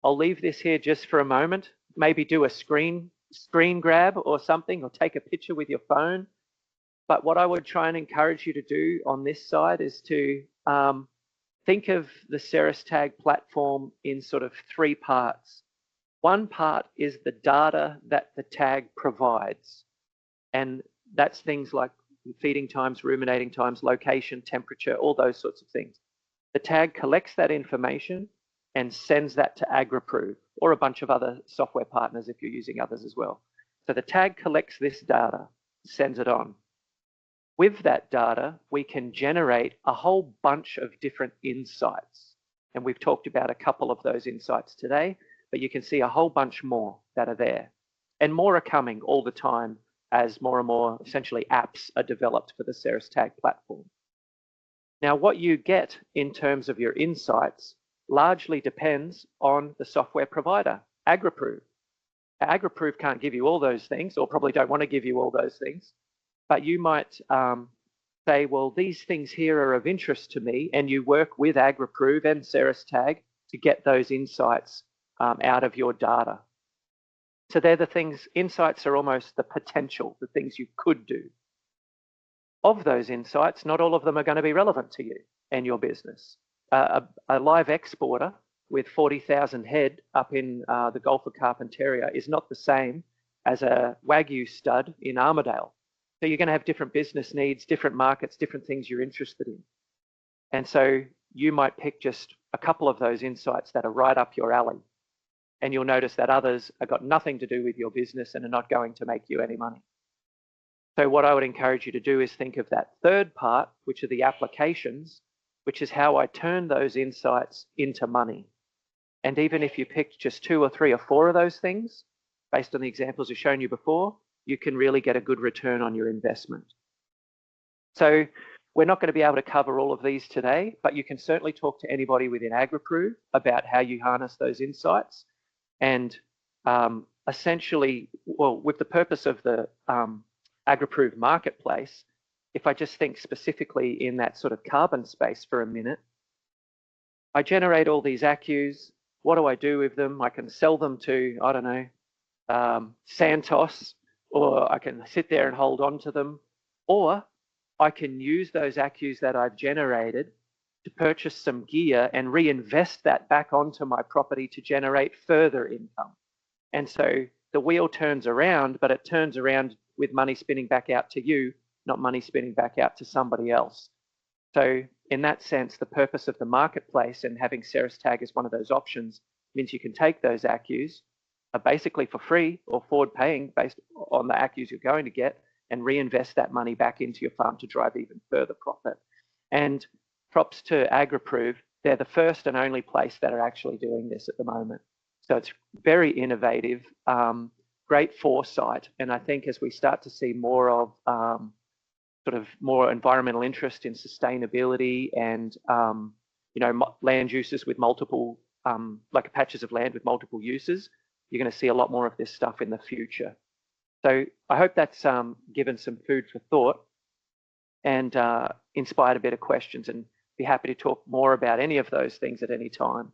I'll leave this here just for a moment. Maybe do a screen grab or something, or take a picture with your phone. But what I would try and encourage you to do on this side is to think of the CERESTAG platform in sort of three parts. One part is the data that the tag provides. And that's things like feeding times, ruminating times, location, temperature, all those sorts of things. The tag collects that information and sends that to AgriProve or a bunch of other software partners if you're using others as well. So the tag collects this data, sends it on. With that data, we can generate a whole bunch of different insights. And we've talked about a couple of those insights today, but you can see a whole bunch more that are there. And more are coming all the time as more and more essentially apps are developed for the CERESTAG platform. Now, what you get in terms of your insights largely depends on the software provider, AgriProve. AgriProve can't give you all those things, or probably don't want to give you all those things, but you might say, well, these things here are of interest to me, and you work with AgriProve and CERESTAG to get those insights out of your data. So they're the things, insights are almost the potential, the things you could do. Of those insights, not all of them are going to be relevant to you and your business. A live exporter with 40,000 head up in the Gulf of Carpentaria is not the same as a Wagyu stud in Armidale. So you're going to have different business needs, different markets, different things you're interested in. And so you might pick just a couple of those insights that are right up your alley. And you'll notice that others have got nothing to do with your business and are not going to make you any money. So what I would encourage you to do is think of that third part, which are the applications, which is how I turn those insights into money. And even if you picked just 2 or 3 or 4 of those things, based on the examples I've shown you before, you can really get a good return on your investment. So we're not going to be able to cover all of these today, but you can certainly talk to anybody within AgriProve about how you harness those insights. And essentially, well, with the purpose of the AgriProve marketplace, if I just think specifically in that sort of carbon space for a minute, I generate all these accus. What do I do with them? I can sell them to, I don't know, Santos, or I can sit there and hold on to them, or I can use those accus that I've generated to purchase some gear and reinvest that back onto my property to generate further income. And so the wheel turns around, but it turns around with money spinning back out to you, not money spinning back out to somebody else. So in that sense, the purpose of the marketplace and having CERESTAG as one of those options means you can take those accus basically for free or forward paying based on the accus you're going to get and reinvest that money back into your farm to drive even further profit. And props to AgriProve, they're the first and only place that are actually doing this at the moment. So it's very innovative, great foresight. And I think as we start to see more of sort of more environmental interest in sustainability and you know, land uses with multiple, like patches of land with multiple uses, you're going to see a lot more of this stuff in the future. So I hope that's given some food for thought and inspired a bit of questions, and be happy to talk more about any of those things at any time.